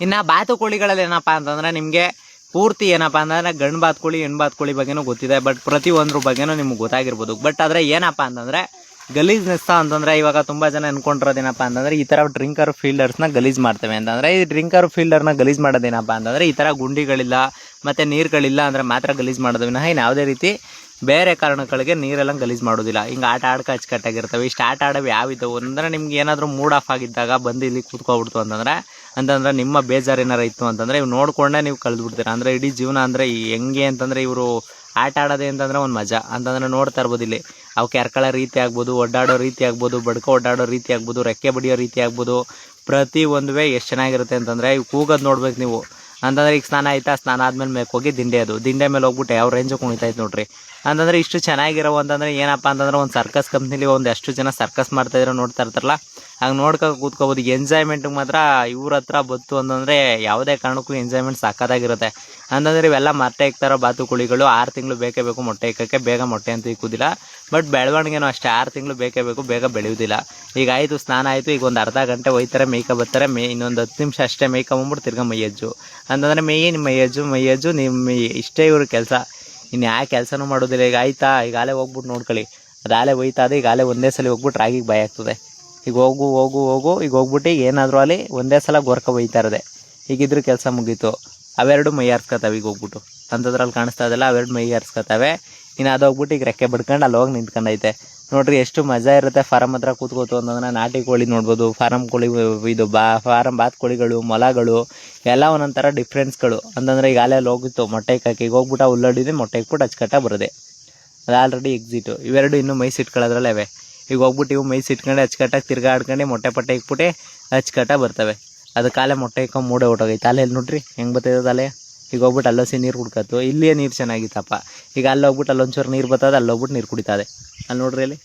ಇನ್ನು ಬಾತುಕೋಳಿಗಳಲ್ಲಿ ಏನಪ್ಪ ಅಂತಂದರೆ ನಿಮಗೆ ಪೂರ್ತಿ ಏನಪ್ಪ ಅಂತಂದರೆ ಗಂಡು ಬಾತುಕೋಳಿ ಹೆಣ್ಣು ಬಾತುಕೋಳಿ ಬಗ್ಗೆನೂ ಗೊತ್ತಿದೆ. ಬಟ್ ಪ್ರತಿಯೊಂದ್ರ ಬಗ್ಗೆನೂ ನಿಮ್ಗೆ ಗೊತ್ತಾಗಿರ್ಬೋದು. ಬಟ್ ಆದರೆ ಏನಪ್ಪ ಅಂತಂದರೆ ಗಲೀಜ್ನೆಸ್ತ ಅಂತಂದರೆ ಇವಾಗ ತುಂಬ ಜನ ಅನ್ಕೊಂಡಿರೋದೇನಪ್ಪ ಅಂತಂದರೆ ಈ ಥರ ಡ್ರಿಂಕರ್ ಫೀಲ್ಡರ್ಸ್ನ ಗಲೀಜು ಮಾಡ್ತೇವೆ ಅಂತಂದರೆ ಈ ಡ್ರಿಂಕರ್ ಫೀಲ್ಡರ್ನ ಗಲೀಜು ಮಾಡೋದೇನಪ್ಪ ಅಂತಂದರೆ ಈ ಥರ ಗುಂಡಿಗಳಿಲ್ಲ ಮತ್ತು ನೀರುಗಳಿಲ್ಲ ಅಂದರೆ ಮಾತ್ರ ಗಲೀಜು ಮಾಡೋದು ವಿನಃ ಇನ್ನು ಯಾವುದೇ ರೀತಿ ಬೇರೆ ಕಾರಣಗಳಿಗೆ ನೀರೆಲ್ಲ ಗಲೀಜು ಮಾಡೋದಿಲ್ಲ. ಹಿಂಗೆ ಆಟ ಆಡ್ಕೆ ಅಚ್ಚುಕಟ್ಟಾಗಿರ್ತವೆ. ಇಷ್ಟು ಆಟ ಆಡೋವು ಯಾವಿದ್ದವು ಅಂದರೆ ನಿಮ್ಗೆ ಏನಾದರೂ ಮೂಡ್ ಆಫ್ ಆಗಿದ್ದಾಗ ಬಂದು ಇಲ್ಲಿ ಕೂತ್ಕೊಬಿಡ್ತು ಅಂತಂದ್ರೆ ನಿಮ್ಮ ಬೇಜಾರು ಏನಾರು ಇತ್ತು ಅಂತಂದರೆ ಇವು ನೋಡಿಕೊಂಡೇ ನೀವು ಕಳೆದ್ಬಿಡ್ತೀರ. ಅಂದರೆ ಇಡೀ ಜೀವನ ಅಂದರೆ ಹೆಂಗೆ ಅಂತಂದರೆ ಇವರು ಆಟ ಆಡೋದೇ ಅಂತಂದರೆ ಒಂದು ಮಜಾ ಅಂತಂದರೆ ನೋಡ್ತಾ ಇರ್ಬೋದು. ಇಲ್ಲಿ ಅವು ಕೆರ್ಕೊಳ್ಳೋ ರೀತಿ ಆಗ್ಬೋದು, ಒಡ್ಡಾಡೋ ರೀತಿ ಆಗ್ಬೋದು, ಬಡ್ಕೊ ಒಡ್ಡಾಡೋ ರೀತಿ ಆಗ್ಬೋದು, ರೆಕ್ಕೆ ಬಡಿಯೋ ರೀತಿ ಆಗ್ಬೋದು, ಪ್ರತಿ ಒಂದುವೇ ಎಷ್ಟು ಚೆನ್ನಾಗಿರುತ್ತೆ ಅಂತಂದರೆ ಇವು ಕೂಗೋದು ನೋಡ್ಬೇಕು ನೀವು. ಅಂತಂದರೆ ಈಗ ಸ್ನಾನ ಆಯ್ತಾ, ಸ್ನಾನ ಆದಮೇಲೆ ಮೇಲೆ ಹೋಗಿ ದಿಂಡೆ ಮೇಲೆ ಹೋಗ್ಬಿಟ್ಟು ಯಾವ ರೇಂಜಿಗೆ ಕುಣಿತಾಯ್ತು ನೋಡ್ರಿ. ಅಂತಂದರೆ ಇಷ್ಟು ಚೆನ್ನಾಗಿರೋ ಅಂತಂದರೆ ಏನಪ್ಪ ಅಂತಂದ್ರೆ ಒಂದು ಸರ್ಕಸ್ ಕಂಪ್ನಿಲಿ ಒಂದು ಎಷ್ಟು ಜನ ಸರ್ಕಸ್ ಮಾಡ್ತಾಯಿದ್ರು ನೋಡ್ತಾ ಇರ್ತಾರಲ್ಲ, ಹಾಗೆ ಕೂತ್ಕೋಬೋದು. ಎಂಜಾಯ್ಮೆಂಟಿಗೆ ಮಾತ್ರ ಇವ್ರ ಹತ್ರ ಬತ್ತು ಅಂತಂದರೆ ಯಾವುದೇ ಕಾರಣಕ್ಕೂ ಎಂಜಾಯ್ಮೆಂಟ್ ಸಾಕಾಗಿರುತ್ತೆ. ಅಂತಂದರೆ ಇವೆಲ್ಲ ಮೊಟ್ಟೆ ಇಕ್ತಾರೋ ಬಾತುಕೋಳಿಗಳು 6 ತಿಂಗಳು ಬೇಕೇ ಬೇಕು ಮೊಟ್ಟೆ ಇಕ್ಕೋಕ್ಕೆ. ಬೇಗ ಮೊಟ್ಟೆ ಅಂತ ಇಕ್ಕೋದಿಲ್ಲ. ಬಟ್ ಬೆಳವಣಿಗೆನೂ ಅಷ್ಟೇ 6 ತಿಂಗಳು ಬೇಕೇ ಬೇಕು, ಬೇಗ ಬೆಳೆಯೋದಿಲ್ಲ. ಈಗ ಆಯಿತು ಸ್ನಾನ ಆಯಿತು, ಈಗ ಒಂದು ಅರ್ಧ ಗಂಟೆ ಒಯ್ತಾರೆ ಮೇಯ್ಕ ಬರ್ತಾರೆ, ಇನ್ನೊಂದು 10 ನಿಮಿಷ ಅಷ್ಟೇ ಮೇಯ್ಕ ಬಂದ್ಬಿಟ್ಟು ತಿರ್ಗಾ ಮೈಯಜ್ಜು ಅಂತಂದರೆ ಮೈಯಜ್ಜು ನಿಮ್ಮ ಇಷ್ಟೇ ಇವ್ರ ಕೆಲಸ. ಇನ್ನು ಯಾವ ಕೆಲಸನೂ ಮಾಡೋದಿಲ್ಲ. ಈಗ ಆಯ್ತಾ, ಈಗ ಆಲೆ ಹೋಗ್ಬಿಟ್ಟು ನೋಡ್ಕೊಳ್ಳಿ, ಅದು ಆಲೆ ಒಯ್ತಾ ಇದೆ. ಈಗ ಆಲೆ ಒಂದೇ ಸಲ ಹೋಗ್ಬಿಟ್ಟು ರಾಗಿಗೆ ಭಯ ಆಗ್ತದೆ. ಈಗ ಹೋಗು ಈಗ ಹೋಗ್ಬಿಟ್ಟು ಈಗ ಏನಾದರೂ ಅಲ್ಲಿ ಒಂದೇ ಸಲ ಗೊರ್ಕ ಒಯ್ತಾ ಇರೋದೆ. ಈಗಿದ್ರ ಕೆಲಸ ಮುಗೀತು. ಅವೆರಡು ಮೈ ಹಾರಿಸ್ಕೊತಾವೆ. ಈಗ ಹೋಗ್ಬಿಟ್ಟು ಅಂಥದ್ರಲ್ಲಿ ಕಾಣಿಸ್ತಾ ಇದೆಲ್ಲ ಅವೆರಡು ಮೈ ಹಾರಿಸ್ಕೊತಾವೆ. ಇನ್ನು ಅದು ಹೋಗ್ಬಿಟ್ಟು ಈಗ ರೆಕ್ಕೆ ಬಿಡ್ಕೊಂಡು ಅಲ್ಲಿ ಹೋಗಿ ನಿಂತ್ಕೊಂಡೈತೆ ನೋಡ್ರಿ. ಎಷ್ಟು ಮಜಾ ಇರುತ್ತೆ ಫಾರಮ್ ಹತ್ರ ಕೂತ್ಕೋತು ಅಂತಂದ್ರೆ. ನಾಟಿ ಕೋಳಿ ನೋಡ್ಬೋದು, ಫಾರಮ್ ಕೋಳಿ, ಇದು ಫಾರಮ್ ಬಾತುಕೋಳಿಗಳು, ಮೊಲಗಳು ಎಲ್ಲ ಒಂದೊಂಥರ ಡಿಫ್ರೆನ್ಸ್ಗಳು. ಅಂತಂದರೆ ಈಗ ಅಲ್ಲಿ ಹೋಗಿತ್ತು ಮೊಟ್ಟೆ ಇಕ್ಕಾಕಿ, ಈಗ ಹೋಗ್ಬಿಟ್ಟು ಉಳ್ಳೊಡಿದೆ ಮೊಟ್ಟೆ ಇಕ್ಬಿಟ್ಟು ಅಚ್ಚುಕಟ್ಟಾಗಿ ಬರೋದೆ. ಅದು ಆಲ್ರೆಡಿ ಎಕ್ಸಿಟು. ಇವೆರಡು ಇನ್ನೂ ಮೈ ಸಿಟ್ಕೊಳ್ಳೋದ್ರಲ್ಲೇ ಅವೆ. ಈಗ ಹೋಗ್ಬಿಟ್ಟು ಇವು ಮೈ ಸಿಟ್ಕೊಂಡು ಅಚ್ಚುಕಟ್ಟಾಗಿ ತಿರ್ಗಾ ಆಡ್ಕೊಂಡು ಮೊಟ್ಟೆ ಪಟ್ಟೆ ಇಕ್ಬಿಟ್ಟು ಅಚ್ಚುಕಟ್ಟಾಗಿ ಬರ್ತವೆ. ಅದು ಕಾಲೇ ಮೊಟ್ಟೆ ಇಕ್ಕೊಂಡು ಮೂಡೆ ಹೊಟ್ಟೋಗೈತೆ. ಅಲ್ಲೆಲ್ಲಿ ನೋಡ್ರಿ ಹೆಂಗೆ ಬರ್ತಿರೋದು ಅಲ್ಲೇ. ಈಗ ಹೋಗ್ಬಿಟ್ಟು ಅಲ್ಲೋಸಿ ನೀರು ಕುಡ್ಕತ್ತು. ಇಲ್ಲಿಯೇ ನೀರು ಚೆನ್ನಾಗಿತ್ತಪ್ಪ. ಈಗ ಅಲ್ಲಿ ಹೋಗ್ಬಿಟ್ಟು ಅಲ್ಲೊಂಚೂರು ನೀರು ಬರ್ತದೆ, ಅಲ್ಲಿ ಹೋಗ್ಬಿಟ್ಟು ನೀರು ಕುಡಿತದೆ. ಅಲ್ಲಿ ನೋಡ್ರಿ ಅಲ್ಲಿ